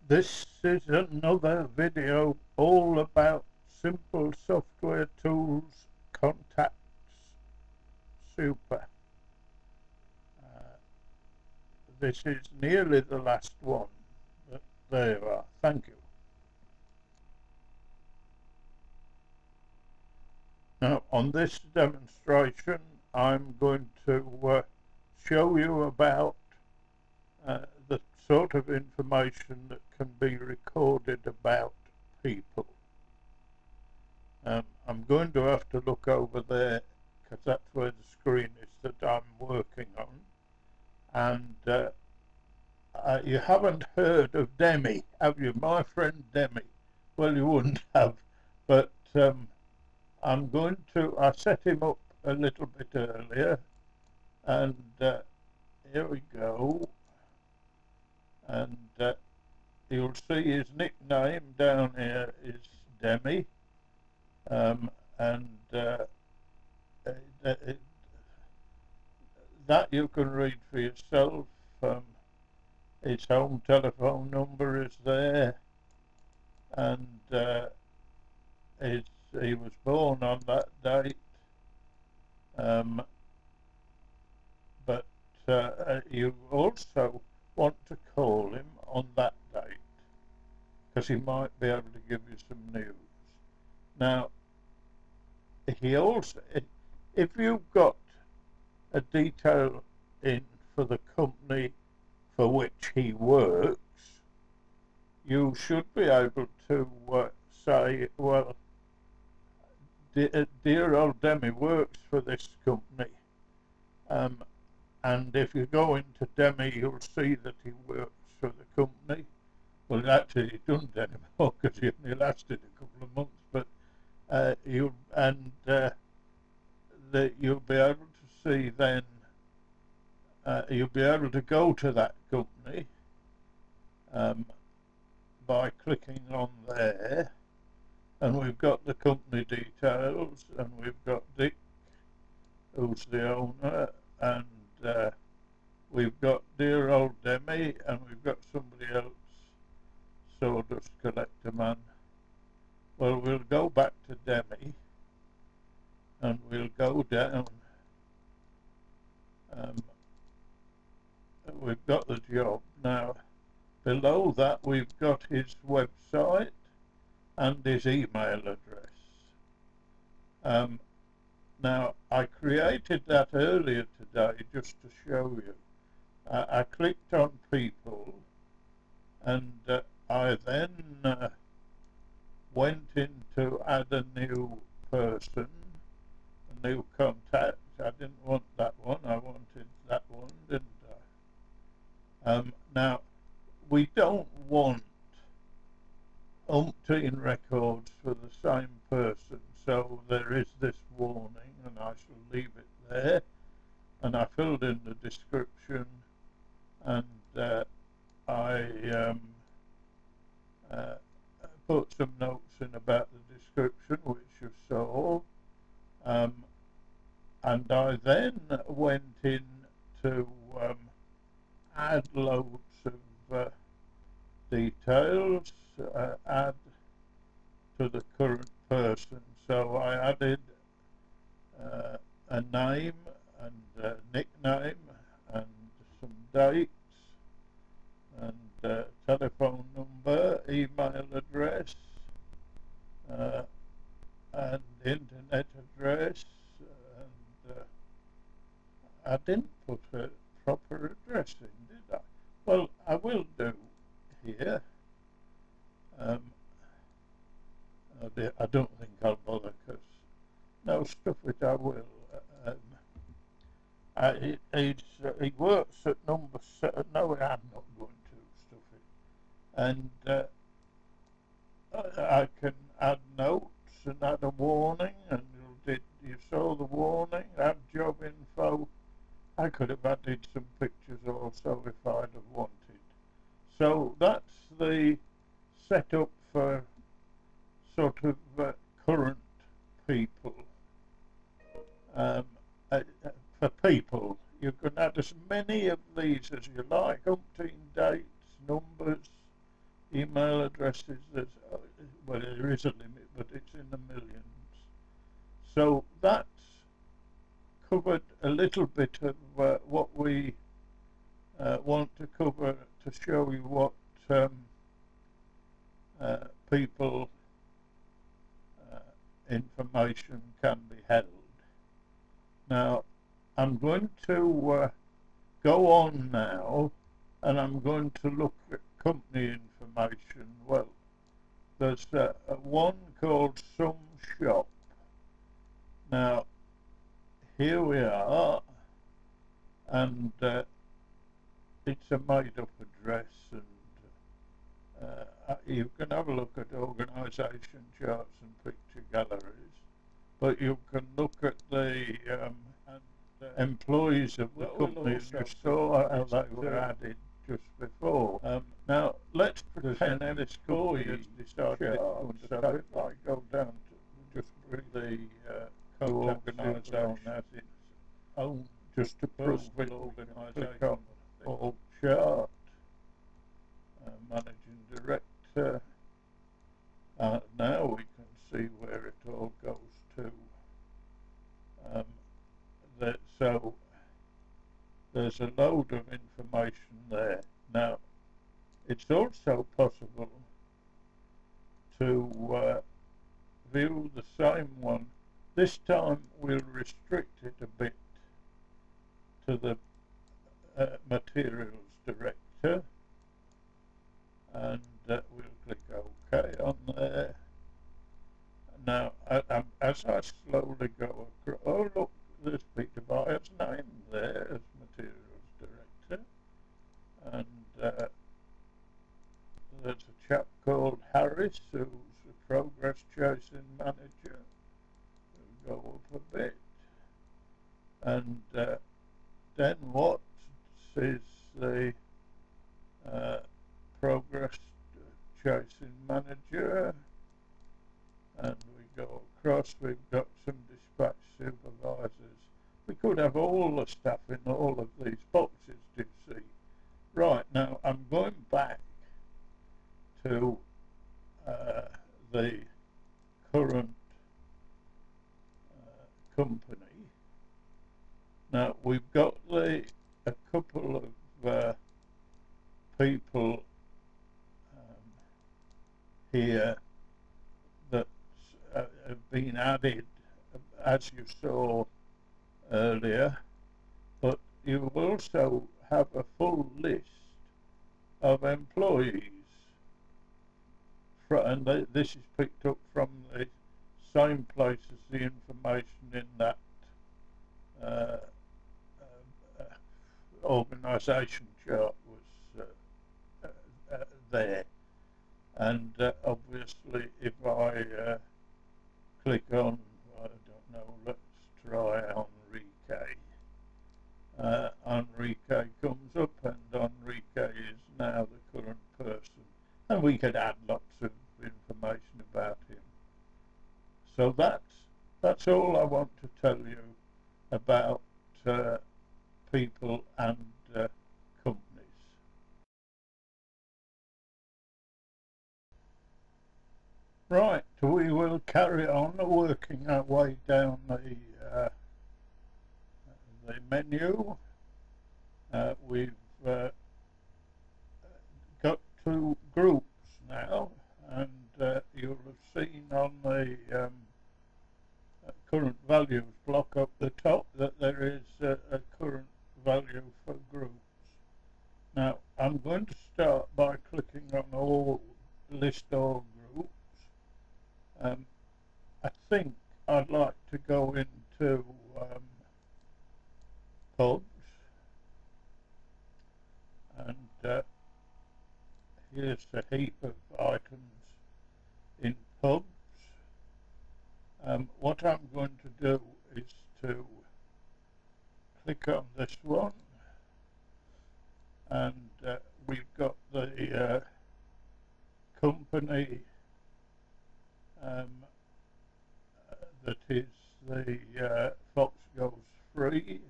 This is another video all about simple software tools, contacts, super. This is nearly the last one, but there you are. Thank you. Now, on this demonstration, I'm going to show you about the sort of information that can be recorded about people. I'm going to have to look over there because that's where the screen is that I'm working on. And you haven't heard of Demi, have you? My friend Demi. Well, you wouldn't have, but I set him up a little bit earlier, and here we go. And you'll see his nickname down here is Demi. That you can read for yourself. His home telephone number is there, and he was born on that date. But you also want to call him on that date because he might be able to give you some news. Now, he also, if you've got a detail in for the company for which he works, you should be able to say, well, dear old Demi works for this company. And if you go into Demi, you'll see that he works for the company. Well, actually, he doesn't anymore because he only lasted a couple of months. But you'll be able to see then. You'll be able to go to that company by clicking on there, and we've got the company details, and we've got Dick, who's the owner, and we've got dear old Demi, and we've got somebody else, Sawdust Collector Man. Well, we'll go back to Demi, and we'll go down. We've got the job. Now, below that we've got his website and his email address. Now, I created that earlier today just to show you. I clicked on people, and I then went in to add a new person, a new contact. I didn't want that one, I wanted that one, didn't I? Now, we don't want umpteen records for the same person, so there is this warning, and I shall leave it there. And I filled in the description, and I put some notes in about the description, which you saw, and I then went in to add loads of details, add to the current person. So I added a name and a nickname and some dates and telephone number, email address, and internet address, and I didn't put a proper address in, did I? Well, I will do here. I don't think I'll bother because no, stuff it I will. He works at number 7. No, I'm not going to stuff it. And I can add notes and add a warning, and you saw the warning, add job info. I could have added some pictures also if I'd have wanted. So that's the setup for sort of current people. For people, you can add as many of these as you like, umpteen dates, numbers, email addresses. Well, there is a limit, but it's in the millions. So that's covered a little bit of what we want to cover to show you what people information can be held. Now, I'm going to go on now, and I'm going to look at company information. Well, there's one called Some Shop. Now, here we are, and it's a made-up address, and you can have a look at organisation charts and picture galleries, but you can look at the employees of the company. You saw how they were added just before. Now, let's pretend this company has decided to sell it. I go down to just bring the organisation as its own, just to prove it. Click on all chart, managing director. Now we can see where it all goes to. So there's a load of information there. Now, it's also possible to view the same one. This time we'll restrict it a bit to the materials director, and we'll click OK on there. Now, as I slowly go across, oh look, there's Peter Byers' name there as materials director, and there's a chap called Harris who's a progress chasing manager. We'll go up a bit, and then Watts is the progress chasing manager, and we go across. We've got some dispatch supervisors. We could have all the stuff in all of these boxes, do you see? Right, now I'm going back to the current company. Now we've got a couple of people here that have been added, as you saw earlier, but you also have a full list of employees, and this is picked up from the same place as the information in that organisation chart was there. And obviously, if I click on, I don't know, let's try Enrique. Enrique comes up, and Enrique is now the current person. And we could add lots of information about him. So that's all I want to tell you about people and companies. Right, we will carry on working our way down the menu. We've got two groups now, and you'll have seen on the current values block up the top that there is a current value for groups. Now I'm going to start by clicking on all, list all groups. I think I'd like to go into pubs, and here's a heap of items in pubs. What I'm going to do is to click on this one, and we've got the company that is the Fox Goes Free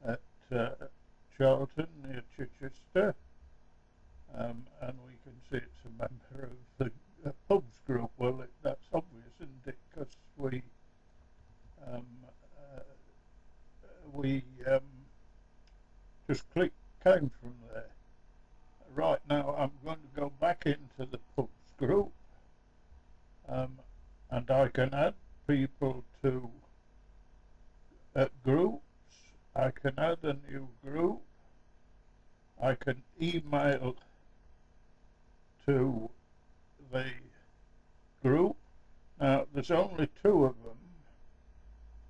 at Charlton near Chichester, and we can see it's back into the pubs group, and I can add people to groups. I can add a new group. I can email to the group. Now, there's only 2 of them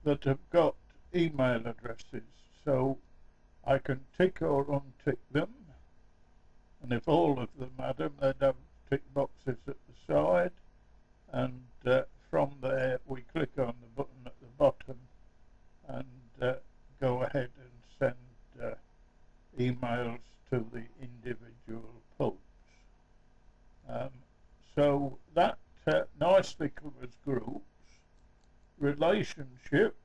that have got email addresses, so I can tick or untick them, and if all of them had them, they'd have tick boxes at the side, and from there we click on the button at the bottom and go ahead and send emails to the individual pubs. So that nicely covers groups. Relationships,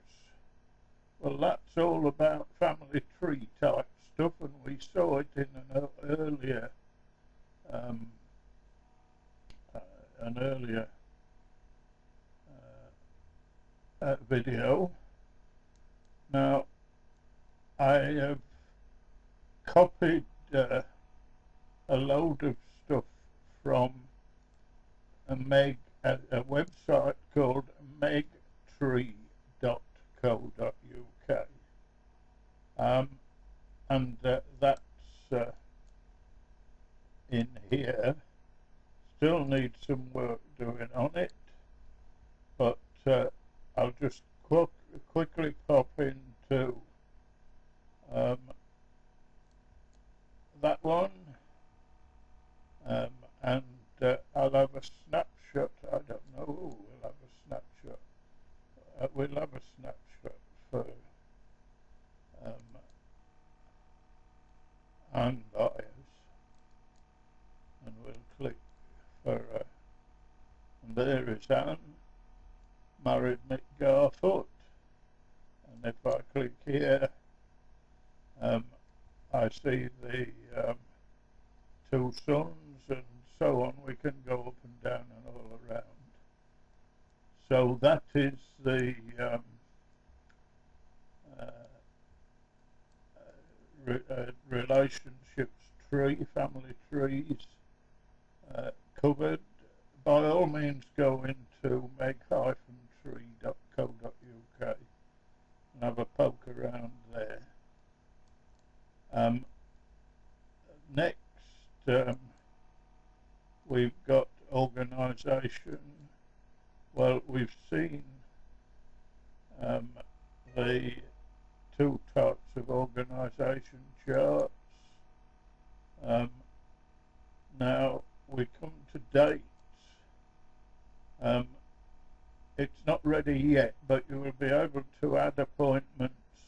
well, that's all about family tree type stuff, and we saw it in an earlier video. Now, I have copied a load of stuff from a website called megtree.co.uk, and that's in here. Still need some work doing on it, but I'll just quickly pop into that one, and I'll have a snapshot. I don't know. We'll have a snapshot. We'll have a snapshot for Anne Byers, and we'll click for. And there is Anne, married Mick Garfoot, and if I click here, I see the 2 sons and so on. We can go up and down and all around. So that is the relationships tree, family trees covered. By all means, go into meg-tree.co.uk and have a poke around there. Next, we've got organisation. Well, we've seen the 2 types of organisation charts. Now we come to dates. It's not ready yet, but you will be able to add appointments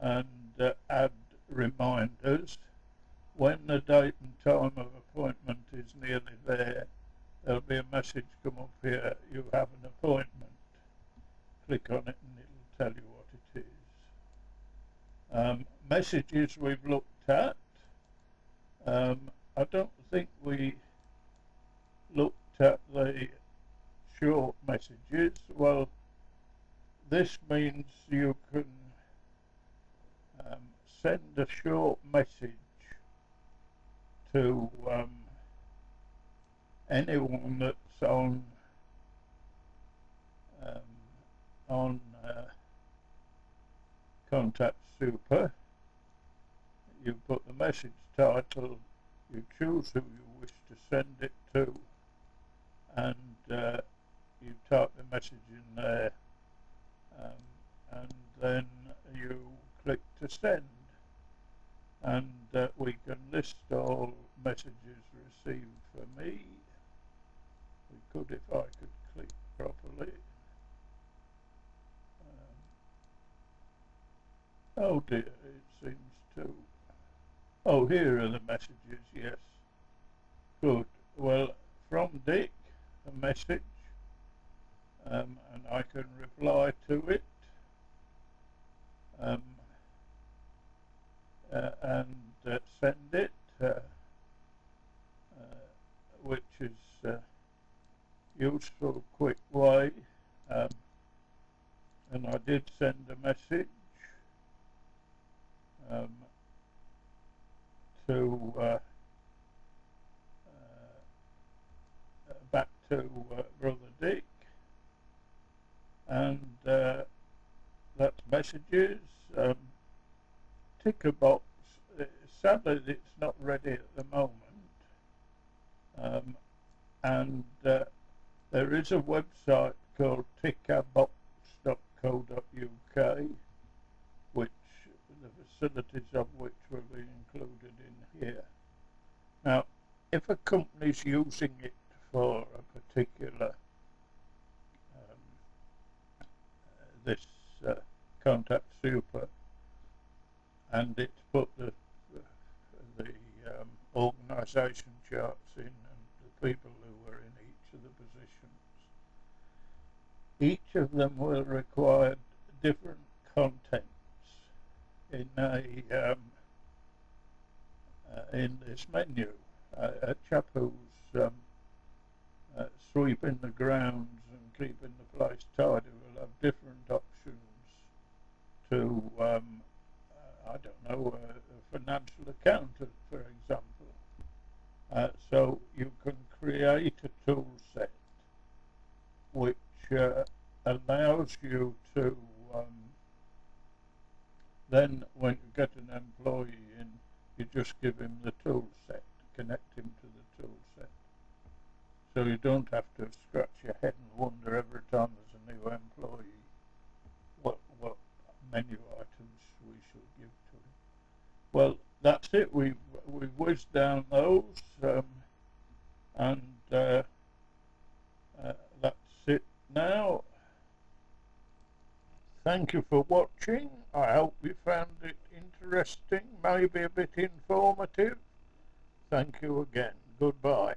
and add reminders. When the date and time of appointment is nearly there, there'll be a message come up here, you have an appointment. Click on it and it'll tell you what it is. Messages we've looked at. I don't think we looked at the short messages. Well, this means you can send a short message to anyone that's on Contact Super. You put the message title, you choose who you wish to send it to, and you type the message in there, and then you click to send, and we can list all messages received for me. We could, if I could click properly. Oh dear, it seems to. Oh, here are the messages, yes. Good. Well, from Dick, a message, and I can reply to it. And send it, which is a useful, quick way. And I did send a message to to Brother Dick, and that's messages. Ticker box. Sadly, it's not ready at the moment, and there is a website called tickerbox.co.uk, which the facilities of which will be included in here. Now, if a company's using it for a particular this Contact Super, and it's put the organisation charts in and the people who were in each of the positions, each of them will require different contents in this menu. A chap who's sweeping the grounds and keeping the place tidy will have different options to I don't know, a financial accountant, for example. So you can create a tool set which allows you to then, when you get an employee in, you just give him the tool set, connect him to the tool set. So you don't have to scratch your head and wonder every time there's a new employee what menu items we should give to him. Well, that's it. We whizzed down those, and that's it now. Thank you for watching. I hope you found it interesting, maybe a bit informative. Thank you again. Goodbye.